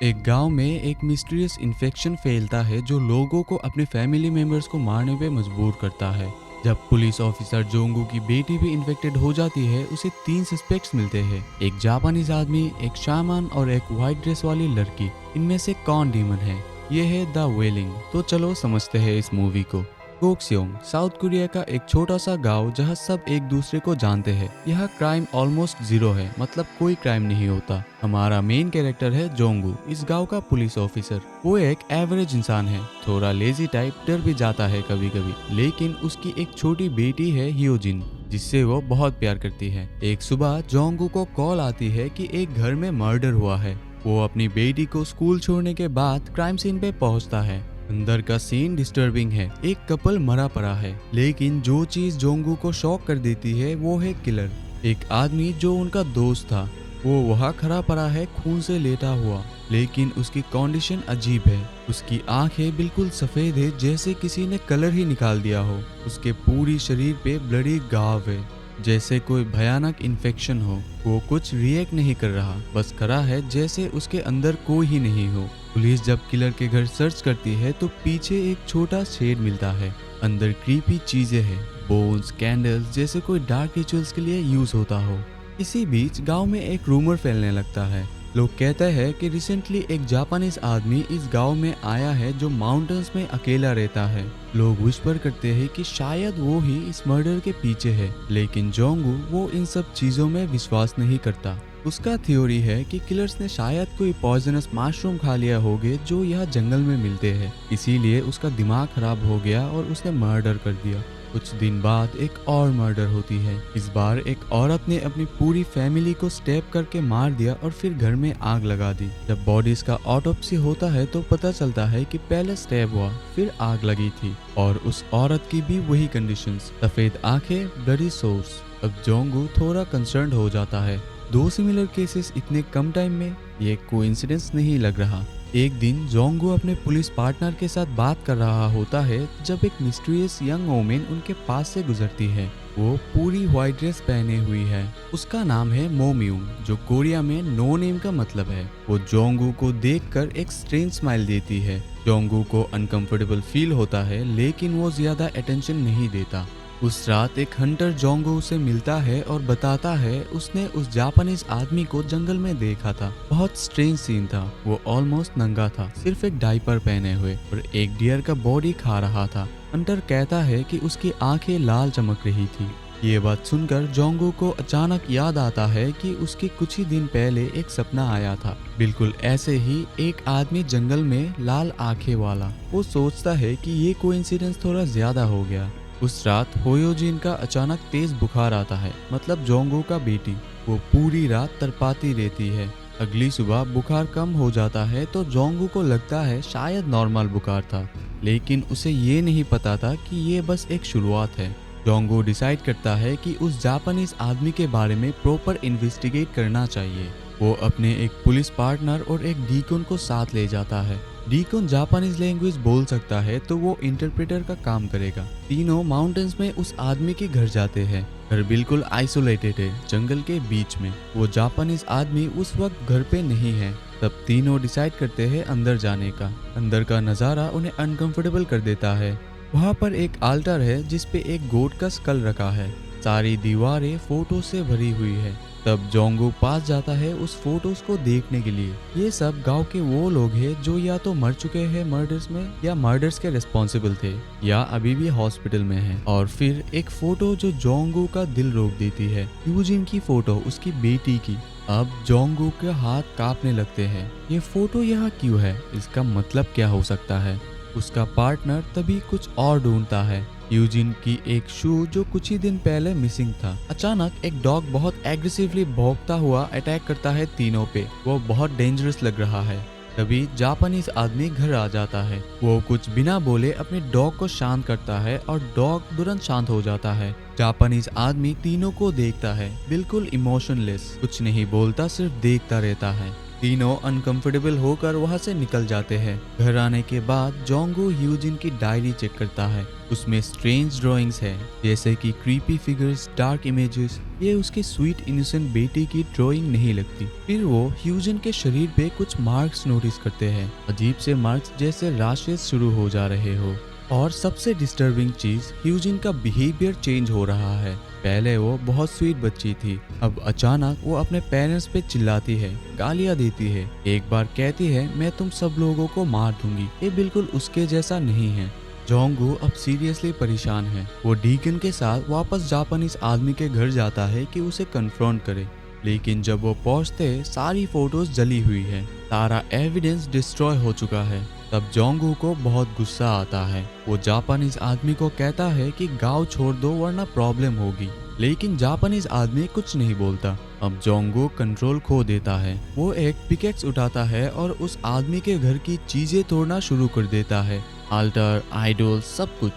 एक गांव में एक मिस्टीरियस इन्फेक्शन फैलता है जो लोगों को अपने फैमिली मेंबर्स को मारने पे मजबूर करता है। जब पुलिस ऑफिसर जोंगू की बेटी भी इन्फेक्टेड हो जाती है, उसे 3 सस्पेक्ट्स मिलते हैं, एक जापानीज आदमी, एक शामान और एक व्हाइट ड्रेस वाली लड़की। इनमें से कौन डीमन है? ये है द वेलिंग। तो चलो समझते हैं इस मूवी को। कोक्स्योंग साउथ कोरिया का एक छोटा सा गांव जहां सब एक दूसरे को जानते हैं। यहाँ क्राइम ऑलमोस्ट जीरो है, मतलब कोई क्राइम नहीं होता। हमारा मेन कैरेक्टर है जोंगू, इस गांव का पुलिस ऑफिसर। वो एक एवरेज इंसान है, थोड़ा लेजी टाइप, डर भी जाता है कभी कभी। लेकिन उसकी एक छोटी बेटी है हियोजिन, जिससे वो बहुत प्यार करती है। एक सुबह जोंगू को कॉल आती है कि एक घर में मर्डर हुआ है। वो अपनी बेटी को स्कूल छोड़ने के बाद क्राइम सीन पे पहुंचता है। अंदर का सीन डिस्टर्बिंग है। एक कपल मरा पड़ा है, लेकिन जो चीज जोंगू को शॉक कर देती है वो है किलर। एक आदमी जो उनका दोस्त था, वो वहाँ खड़ा पड़ा है, खून से लेटा हुआ। लेकिन उसकी कंडीशन अजीब है। उसकी आंखें बिल्कुल सफेद है, जैसे किसी ने कलर ही निकाल दिया हो। उसके पूरी शरीर पे ब्लडी घाव है, जैसे कोई भयानक इन्फेक्शन हो। वो कुछ रिएक्ट नहीं कर रहा, बस खड़ा है जैसे उसके अंदर कोई ही नहीं हो। पुलिस जब किलर के घर सर्च करती है तो पीछे एक छोटा शेड मिलता है। अंदर क्रीपी चीजें हैं, बोन्स, कैंडल्स, जैसे कोई डार्क रिचुअल्स के लिए यूज होता हो। इसी बीच गांव में एक रूमर फैलने लगता है। लोग कहते हैं कि रिसेंटली एक जापानीज आदमी इस गांव में आया है जो माउंटेन्स में अकेला रहता है। लोग विस्पर करते हैं कि शायद वो ही इस मर्डर के पीछे है, लेकिन जोंगू वो इन सब चीजों में विश्वास नहीं करता। उसका थ्योरी है कि किलर्स ने शायद कोई पॉइजनस मशरूम खा लिया होगे जो यहाँ जंगल में मिलते हैं, इसीलिए उसका दिमाग खराब हो गया और उसने मर्डर कर दिया। कुछ दिन बाद एक और मर्डर होती है। इस बार एक औरत ने अपनी पूरी फैमिली को स्टैब करके मार दिया और फिर घर में आग लगा दी। जब बॉडीज का ऑटोप्सी होता है तो पता चलता है कि पहले स्टैब हुआ, फिर आग लगी थी, और उस औरत की भी वही कंडीशंस, सफेद आंखें, ब्लडी सोर्स। अब जोंगू थोड़ा कंसर्न हो जाता है। 2 सिमिलर केसेस इतने कम टाइम में, ये कोइंसिडेंस नहीं लग रहा। एक दिन जोंगू अपने पुलिस पार्टनर के साथ बात कर रहा होता है जब एक मिस्टीरियस यंग वोमेन उनके पास से गुजरती है। वो पूरी व्हाइट ड्रेस पहने हुई है। उसका नाम है मोम्यूंग, जो कोरिया में नो नेम का मतलब है। वो जोंगू को देखकर एक स्ट्रेंज स्माइल देती है। जोंगू को अनकंफर्टेबल फील होता है, लेकिन वो ज्यादा अटेंशन नहीं देता। उस रात एक हंटर जोंगू से मिलता है और बताता है उसने उस जापानीज आदमी को जंगल में देखा था। बहुत स्ट्रेंज सीन था। वो ऑलमोस्ट नंगा था, सिर्फ एक डायपर पहने हुए, और एक डियर का बॉडी खा रहा था। हंटर कहता है कि उसकी आंखें लाल चमक रही थी। ये बात सुनकर जोंगू को अचानक याद आता है कि उसके कुछ ही दिन पहले एक सपना आया था, बिल्कुल ऐसे ही, एक आदमी जंगल में लाल आंखें वाला। वो सोचता है कि ये कोइंसिडेंस थोड़ा ज्यादा हो गया। उस रात होयोजिन का अचानक तेज बुखार आता है, मतलब जोंगू का बेटी। वो पूरी रात तड़पाती रहती है। अगली सुबह बुखार कम हो जाता है तो जोंगू को लगता है शायद नॉर्मल बुखार था, लेकिन उसे ये नहीं पता था कि ये बस एक शुरुआत है। जोंगू डिसाइड करता है कि उस जापानीज आदमी के बारे में प्रॉपर इन्वेस्टिगेट करना चाहिए। वो अपने एक पुलिस पार्टनर और एक डीकन को साथ ले जाता है। डीकन जापानीज लैंग्वेज बोल सकता है तो वो इंटरप्रेटर का काम करेगा। तीनों माउंटेन्स में उस आदमी के घर जाते हैं। घर बिल्कुल आइसोलेटेड है, जंगल के बीच में। वो जापानीज आदमी उस वक्त घर पे नहीं है। तब तीनों डिसाइड करते हैं अंदर जाने का। अंदर का नज़ारा उन्हें अनकंफर्टेबल कर देता है। वहाँ पर एक आल्टर है जिसपे एक गोट का स्कल रखा है। सारी दीवारें फोटो से भरी हुई है। तब जोंगू पास जाता है उस फोटोज को देखने के लिए। ये सब गांव के वो लोग हैं जो या तो मर चुके हैं मर्डर्स में, या मर्डर्स के रिस्पॉन्सिबल थे, या अभी भी हॉस्पिटल में हैं। और फिर एक फोटो जो जोंगू का दिल रोक देती है, यूजिन की फोटो, उसकी बेटी की। अब जोंगू के हाथ कांपने लगते हैं। ये फोटो यहाँ क्यों है? इसका मतलब क्या हो सकता है? उसका पार्टनर तभी कुछ और ढूंढता है, यूजिन की एक शू जो कुछ ही दिन पहले मिसिंग था। अचानक एक डॉग बहुत एग्रेसिवली भौंकता हुआ अटैक करता है तीनों पे। वो बहुत डेंजरस लग रहा है। तभी जापानीज आदमी घर आ जाता है। वो कुछ बिना बोले अपने डॉग को शांत करता है और डॉग तुरंत शांत हो जाता है। जापानीज आदमी तीनों को देखता है, बिल्कुल इमोशनलेस, कुछ नहीं बोलता, सिर्फ देखता रहता है। तीनों अनकंफर्टेबल होकर वहां से निकल जाते हैं। घर आने के बाद जोंगू ह्यूजिन की डायरी चेक करता है। उसमें स्ट्रेंज ड्राइंग्स है, जैसे कि क्रीपी फिगर्स, डार्क इमेजेस। ये उसके स्वीट इनोसेंट बेटी की ड्राइंग नहीं लगती। फिर वो ह्यूजिन के शरीर पे कुछ मार्क्स नोटिस करते हैं, अजीब से मार्क्स जैसे रैशेस शुरू हो जा रहे हो। और सबसे डिस्टर्बिंग चीज, ह्यूजिन का बिहेवियर चेंज हो रहा है। पहले वो बहुत स्वीट बच्ची थी, अब अचानक वो अपने पेरेंट्स पे चिल्लाती है, गालियां देती है। एक बार कहती है, मैं तुम सब लोगों को मार दूंगी। ये बिल्कुल उसके जैसा नहीं है। जोंगू अब सीरियसली परेशान है। वो डीकन के साथ वापस जापानीज आदमी के घर जाता है कि उसे कन्फ्रंट करे, लेकिन जब वो पहुंचते सारी फोटोज जली हुई है, सारा एविडेंस डिस्ट्रॉय हो चुका है। तब जोंगू को बहुत गुस्सा आता है। वो जापानीज आदमी को कहता है कि गांव छोड़ दो वरना प्रॉब्लम होगी, लेकिन जापानीज आदमी कुछ नहीं बोलता। अब जोंगू कंट्रोल खो देता है। वो एक पिकेक्स उठाता है और उस आदमी के घर की चीजें तोड़ना शुरू कर देता है, आल्टर, आइडल, सब कुछ।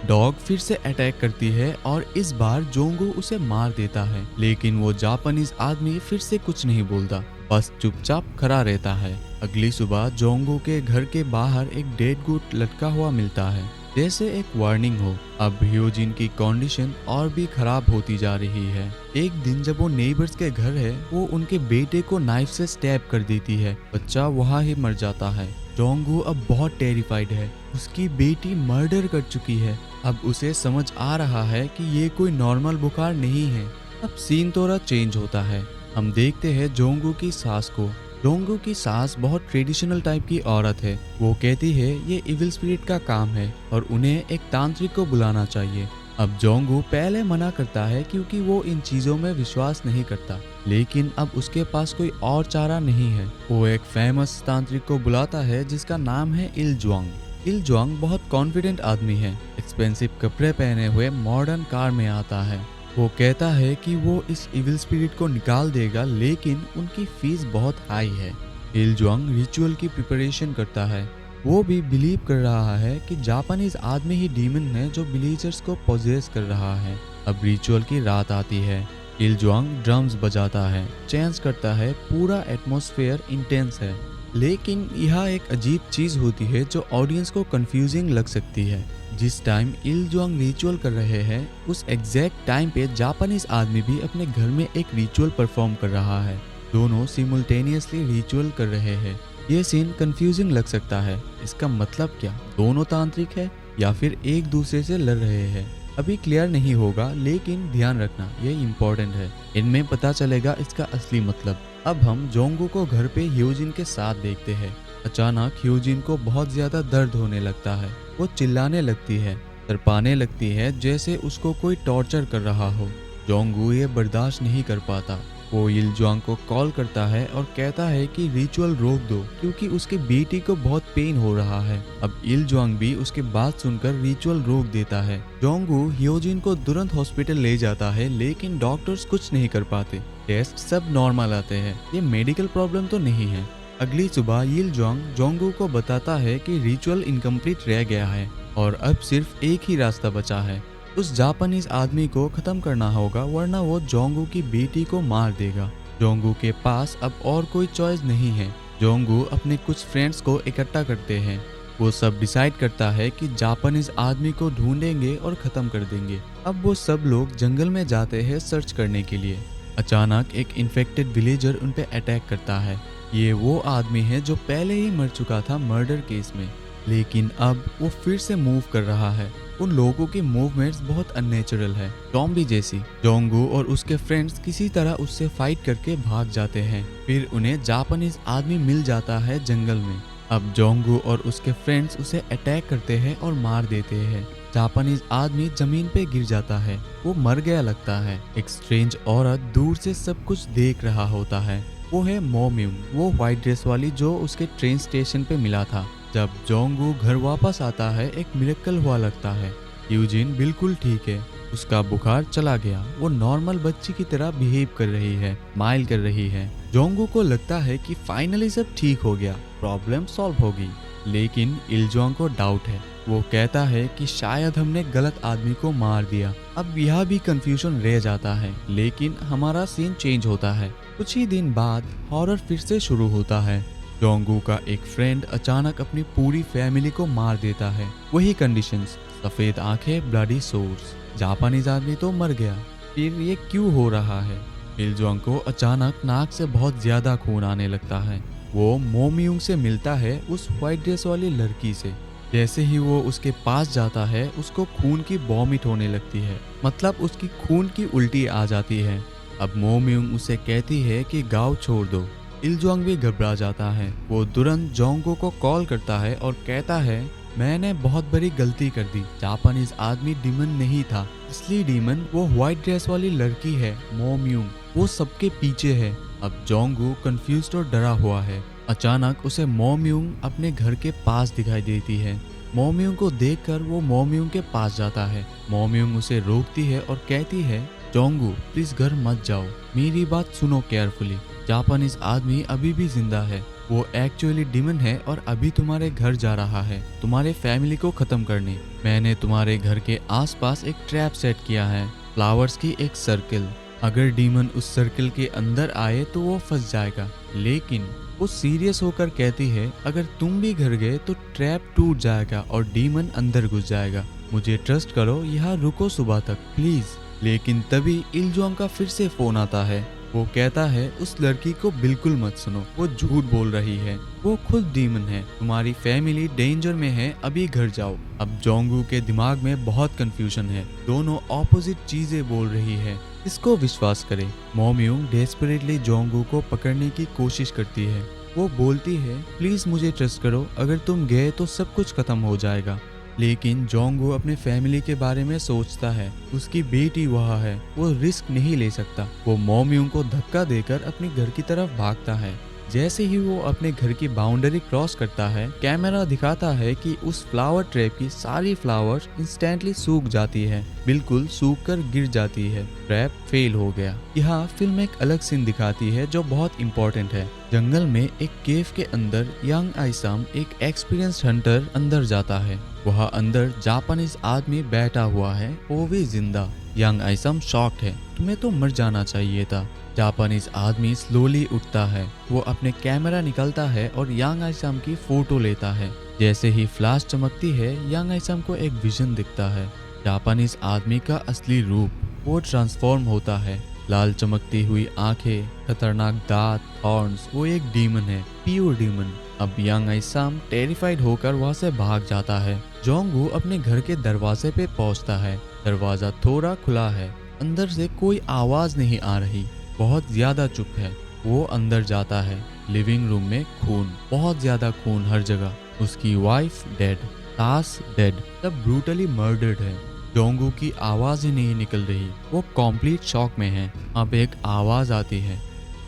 डॉग फिर से अटैक करती है और इस बार जोंगू उसे मार देता है, लेकिन वो जापानीज आदमी फिर से कुछ नहीं बोलता, बस चुपचाप खड़ा रहता है। अगली सुबह जोंगू के घर के बाहर एक डेड गुड लटका हुआ मिलता है, जैसे एक वार्निंग हो। अब ह्यूजिन की कंडीशन और भी खराब होती जा रही है। एक दिन जब वो नेबर्स के घर है, वो उनके बेटे को नाइफ से स्टैब कर देती है। बच्चा वहाँ ही मर जाता है। जोंगू अब बहुत टेरिफाइड है। उसकी बेटी मर्डर कर चुकी है। अब उसे समझ आ रहा है कि ये कोई नॉर्मल बुखार नहीं है। अब सीन थोड़ा चेंज होता है। हम देखते हैं जोंगू की सास को। जोंगू की सास बहुत ट्रेडिशनल टाइप की औरत है। वो कहती है ये इविल स्पिरिट का काम है और उन्हें एक तांत्रिक को बुलाना चाहिए। अब जोंगू पहले मना करता है क्योंकि वो इन चीजों में विश्वास नहीं करता, लेकिन अब उसके पास कोई और चारा नहीं है। वो एक फेमस तांत्रिक को बुलाता है जिसका नाम है इलज्वांग। इलज्वांग बहुत कॉन्फिडेंट आदमी है। एक्सपेंसिव कपड़े पहने हुए मॉडर्न कार में आता है। वो कहता है कि वो इस इविल स्पिरिट को निकाल देगा, लेकिन उनकी फीस बहुत हाई है। इलज्वांग रिचुअल की प्रिपरेशन करता है। वो भी बिलीव कर रहा है कि जापानीज आदमी ही डीमन है जो विलेजर्स को पोजेस कर रहा है। अब रिचुअल की रात आती है। इलज्वांग ड्रम्स बजाता है, चैंस करता है, पूरा एटमॉस्फेयर इंटेंस है। लेकिन यह एक अजीब चीज होती है जो ऑडियंस को कंफ्यूजिंग लग सकती है। जिस टाइम इलज्वांग रिचुअल कर रहे हैं, उस एग्जैक्ट टाइम पे जापानीज आदमी भी अपने घर में एक रिचुअल परफॉर्म कर रहा है। दोनों सिमुलटेनियसली रिचुअल कर रहे हैं। ये सीन कंफ्यूजिंग लग सकता है। इसका मतलब क्या दोनों तांत्रिक है या फिर एक दूसरे से लड़ रहे हैं? अभी क्लियर नहीं होगा, लेकिन ध्यान रखना ये इम्पोर्टेंट है। इनमें पता चलेगा इसका असली मतलब। अब हम जोंगू को घर पे ह्यूजिन के साथ देखते हैं। अचानक ह्यूजिन को बहुत ज्यादा दर्द होने लगता है। वो चिल्लाने लगती है, तड़पाने लगती है, जैसे उसको कोई टॉर्चर कर रहा हो। जोंगू ये बर्दाश्त नहीं कर पाता। वो इलज्वांग को कॉल करता है और कहता है कि रिचुअल रोक दो क्योंकि उसकी बेटी को बहुत पेन हो रहा है। अब इलज्वांग भी उसके बात सुनकर रिचुअल रोक देता है। जोंगू ह्यूजिन को तुरंत हॉस्पिटल ले जाता है, लेकिन डॉक्टर्स कुछ नहीं कर पाते। टेस्ट सब नॉर्मल आते हैं। ये मेडिकल प्रॉब्लम तो नहीं है। अगली सुबह इलज्वांग जोंगू को बताता है कि रिचुअल इनकम्प्लीट रह गया है और अब सिर्फ एक ही रास्ता बचा है। उस जापानीज आदमी को खत्म करना होगा, वरना वो जोंगू की बेटी को मार देगा। जोंगू के पास अब और कोई चॉइस नहीं है। जोंगू अपने कुछ फ्रेंड्स को इकट्ठा करते हैं। वो सब डिसाइड करता है कि जापानीज आदमी को ढूंढेंगे और खत्म कर देंगे। अब वो सब लोग जंगल में जाते हैं सर्च करने के लिए। अचानक एक इन्फेक्टेड विलेजर उन पे अटैक करता है। ये वो आदमी है जो पहले ही मर चुका था मर्डर केस में, लेकिन अब वो फिर से मूव कर रहा है। उन लोगों की मूवमेंट्स बहुत अननेचुरल है, ज़ॉम्बी जैसी। जोंगू और उसके फ्रेंड्स किसी तरह उससे फाइट करके भाग जाते हैं। फिर उन्हें जापानीज आदमी मिल जाता है जंगल में। अब जोंगू और उसके फ्रेंड्स उसे अटैक करते हैं और मार देते हैं। जापानीज आदमी जमीन पे गिर जाता है। वो मर गया लगता है। एक स्ट्रेंज औरत दूर से सब कुछ देख रहा होता है। वो है मोम्यूम, वो व्हाइट ड्रेस वाली जो उसके ट्रेन स्टेशन पे मिला था। जब जोंगू घर वापस आता है, एक मिरेकल हुआ लगता है। यूजिन बिल्कुल ठीक है, उसका बुखार चला गया। वो नॉर्मल बच्ची की तरह बिहेव कर रही है, स्माइल कर रही है। जोंगू को लगता है कि फाइनली सब ठीक हो गया, प्रॉब्लम सॉल्व होगी। लेकिन इलज्वांग को डाउट है। वो कहता है कि शायद हमने गलत आदमी को मार दिया। अब यह भी कंफ्यूजन रह जाता है, लेकिन हमारा सीन चेंज होता है। कुछ ही दिन बाद हॉरर फिर से शुरू होता है। जोंगू का एक फ्रेंड अचानक अपनी पूरी फैमिली को मार देता है। वही कंडीशंस, सफेद आंखें, ब्लडी सोर्स। जापानीज आदमी तो मर गया। फिर ये क्यों हो रहा है? इलजोंग को अचानक नाक से बहुत ज्यादा खून आने लगता है। वो मोमयूंग से मिलता है, उस व्हाइट ड्रेस वाली लड़की से। जैसे ही वो उसके पास जाता है, उसको खून की वॉमिट होने लगती है, मतलब उसकी खून की उल्टी आ जाती है। अब मोमयूंग उसे कहती है कि गांव छोड़ दो। इलजोंग भी घबरा जाता है। वो तुरंत जोंगू को कॉल करता है और कहता है, मैंने बहुत बड़ी गलती कर दी। जापानीज आदमी डीमन नहीं था, असली डीमन वो व्हाइट ड्रेस वाली लड़की है, मोमयूंग। वो सबके पीछे है। अब जोंगू कंफ्यूज्ड और डरा हुआ है। अचानक उसे मोमयूंग अपने घर के पास दिखाई देती है। मोमयूंग को देखकर वो मोमयूंग के पास जाता है। मोमयूंग उसे रोकती है और कहती है, जोंगू प्लीज घर मत जाओ, मेरी बात सुनो केयरफुली। जापानीज आदमी अभी भी जिंदा है। वो एक्चुअली डीमन है और अभी तुम्हारे घर जा रहा है, तुम्हारे फैमिली को खत्म करने। मैंने तुम्हारे घर के आसपास एक ट्रैप सेट किया है, फ्लावर्स की एक सर्किल। अगर डीमन उस सर्किल के अंदर आए तो वो फंस जाएगा। लेकिन वो सीरियस होकर कहती है, अगर तुम भी घर गए तो ट्रैप टूट जाएगा और डीमन अंदर घुस जाएगा। मुझे ट्रस्ट करो, यहाँ रुको सुबह तक प्लीज। लेकिन तभी इलजोंग का फिर से फोन आता है। वो कहता है, उस लड़की को बिल्कुल मत सुनो, वो झूठ बोल रही है, वो खुद डीमन है। तुम्हारी फैमिली डेंजर में है, अभी घर जाओ। अब जोंगू के दिमाग में बहुत कंफ्यूजन है, दोनों ऑपोजिट चीजें बोल रही है। इसको विश्वास करे। मोमयूंग डेस्परेटली जोंगू को पकड़ने की कोशिश करती है। वो बोलती है, प्लीज मुझे ट्रस्ट करो, अगर तुम गए तो सब कुछ खत्म हो जाएगा। लेकिन जोंगू अपने फैमिली के बारे में सोचता है, उसकी बेटी वहाँ है, वो रिस्क नहीं ले सकता। वो मोमयूंग को धक्का देकर अपने घर की तरफ भागता है। जैसे ही वो अपने घर की बाउंड्री क्रॉस करता है, कैमरा दिखाता है कि उस फ्लावर ट्रैप की सारी फ्लावर्स इंस्टेंटली सूख जाती है, बिल्कुल सूख कर गिर जाती है। ट्रैप फेल हो गया। यहाँ फिल्म एक अलग सीन दिखाती है जो बहुत इंपॉर्टेंट है। जंगल में एक केव के अंदर यंग आइसम, एक एक्सपीरियंस्ड हंटर, अंदर जाता है। वहाँ अंदर जापानीज आदमी बैठा हुआ है, वो भी जिंदा। यंग आइसम शॉक्ड है, तुम्हें तो मर जाना चाहिए था। जापानीज आदमी स्लोली उठता है। वो अपने कैमरा निकालता है और यंग आइसम की फोटो लेता है। जैसे ही फ्लैश चमकती है, यंग आइसम को एक विजन दिखता है, जापानीज आदमी का असली रूप। वो ट्रांसफॉर्म होता है, लाल चमकती हुई आंखें, खतरनाक दांत, हॉर्न्स। वो एक डीमन है, प्योर डीमन। अब यंग आइसम टेरिफाइड होकर वहां से भाग जाता है। जोंगू अपने घर के दरवाजे पे पहुंचता है। दरवाजा थोड़ा खुला है, अंदर से कोई आवाज नहीं आ रही, बहुत ज्यादा चुप है। वो अंदर जाता है। लिविंग रूम में खून, बहुत ज्यादा खून हर जगह। उसकी वाइफ डेड, सास डेड, सब ब्रूटली मर्डर्ड है। जोंगू की आवाज ही नहीं निकल रही, वो कंप्लीट शॉक में है। अब एक आवाज आती है,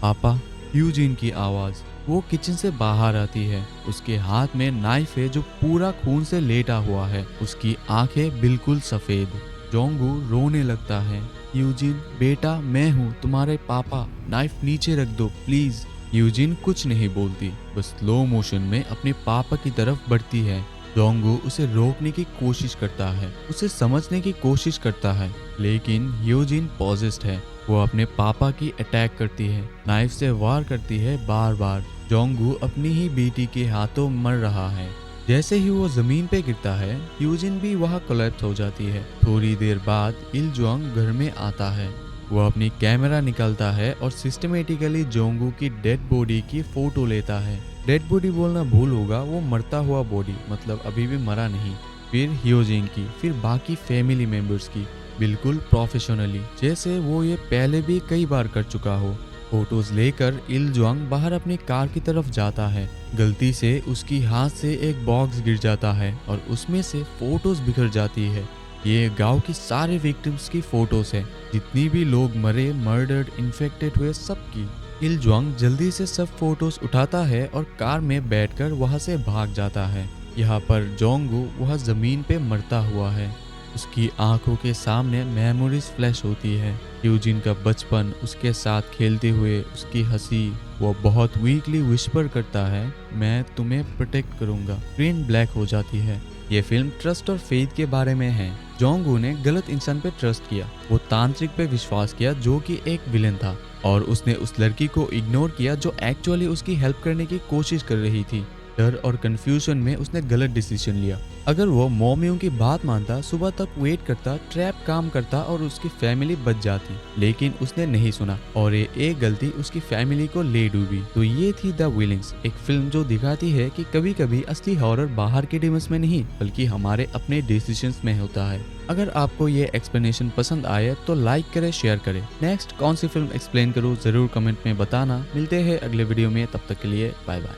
पापा, यूजिन की आवाज। वो किचन से बाहर आती है। उसके हाथ में नाइफ है जो पूरा खून से लेटा हुआ है। उसकी आंखें बिल्कुल सफेद। जोंगू रोने लगता है, यूजिन बेटा, मैं हूँ तुम्हारे पापा, नाइफ नीचे रख दो प्लीज। यूजिन कुछ नहीं बोलती, बस स्लो मोशन में अपने पापा की तरफ बढ़ती है। जोंगू उसे रोकने की कोशिश करता है, उसे समझने की कोशिश करता है, लेकिन यूजिन पॉजेस्ड है। वो अपने पापा की अटैक करती है, नाइफ से वार करती है बार बार। जोंगू अपनी ही बेटी के हाथों मर रहा है। जैसे ही वो जमीन पे गिरता है, यूजिन भी वहाँ कोलैप्स हो जाती है। थोड़ी देर बाद इलजोंग घर में आता है। वो अपनी कैमरा निकालता है और सिस्टमेटिकली जोंगू की डेड बॉडी की फोटो लेता है। डेड बॉडी बोलना भूल होगा, वो मरता हुआ बॉडी, मतलब अभी भी मरा नहीं। फिर ह्योजिन की, फिर बाकी फैमिली मेंबर्स की, बिल्कुल प्रोफेशनली, जैसे वो ये पहले भी कई बार कर चुका हो। फोटोज लेकर इलजोंग बाहर अपनी कार की तरफ जाता है। गलती से उसकी हाथ से एक बॉक्स गिर जाता है और उसमें से फोटोज बिखर जाती है। ये गांव की सारे विक्टिम्स की फोटोज है, जितनी भी लोग मरे, मर्डर्ड, इन्फेक्टेड हुए, सबकी। इलजोंग जल्दी से सब फोटोज उठाता है और कार में बैठकर वहां से भाग जाता है। यहाँ पर जोंगू वह जमीन पे मरता हुआ है। उसकी आंखों के सामने मेमोरीज फ्लैश होती है। यूजिन का बचपन, उसके साथ खेलते हुए उसकी हंसी। वो बहुत वीकली विस्पर करता है, मैं तुम्हें प्रोटेक्ट करूंगा। स्क्रीन ब्लैक हो जाती है। ये फिल्म ट्रस्ट और फेथ के बारे में है। जोंगू ने गलत इंसान पे ट्रस्ट किया। वो तांत्रिक पे विश्वास किया जो कि एक विलेन था, और उसने उस लड़की को इग्नोर किया जो एक्चुअली उसकी हेल्प करने की कोशिश कर रही थी। डर और कंफ्यूजन में उसने गलत डिसीजन लिया। अगर वो मोमियों की बात मानता, सुबह तक वेट करता, ट्रैप काम करता और उसकी फैमिली बच जाती, लेकिन उसने नहीं सुना और ये एक गलती उसकी फैमिली को ले डूबी। तो ये थी द विलिंग्स, एक फिल्म जो दिखाती है कि कभी कभी असली हॉरर बाहर के डिमंस में नहीं बल्कि हमारे अपने डिसीजंस में होता है। अगर आपको ये एक्सप्लेनेशन पसंद आए तो लाइक करें, शेयर करें। नेक्स्ट कौन सी फिल्म एक्सप्लेन करूँ जरूर कमेंट में बताना। मिलते हैं अगले वीडियो में, तब तक के लिए बाय बाय।